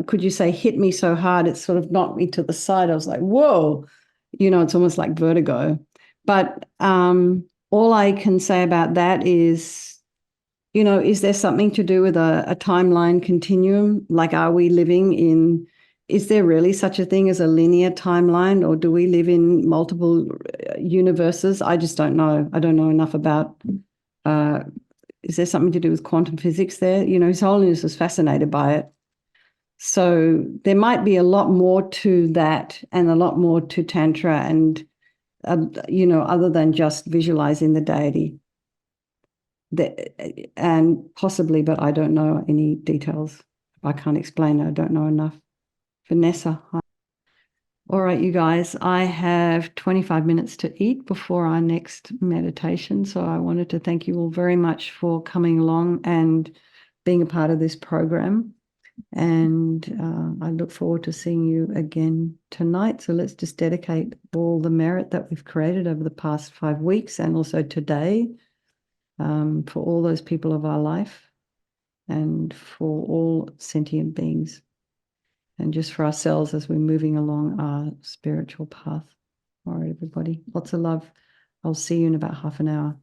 could you say, hit me so hard, it sort of knocked me to the side. I was like, whoa, it's almost like vertigo. But all I can say about that is, is there something to do with a timeline continuum? Like, are we living is there really such a thing as a linear timeline, or do we live in multiple universes? I just don't know. I don't know enough about, is there something to do with quantum physics there? You know, His Holiness was fascinated by it. So there might be a lot more to that and a lot more to Tantra and, you know, other than just visualizing the deity. And possibly, but I don't know any details. I can't explain it. I don't know enough. Vanessa. Hi. All right, you guys, I have 25 minutes to eat before our next meditation. So I wanted to thank you all very much for coming along and being a part of this program. And I look forward to seeing you again tonight. So let's just dedicate all the merit that we've created over the past 5 weeks and also today for all those people of our life and for all sentient beings and just for ourselves as we're moving along our spiritual path. All right, everybody, lots of love. I'll see you in about half an hour.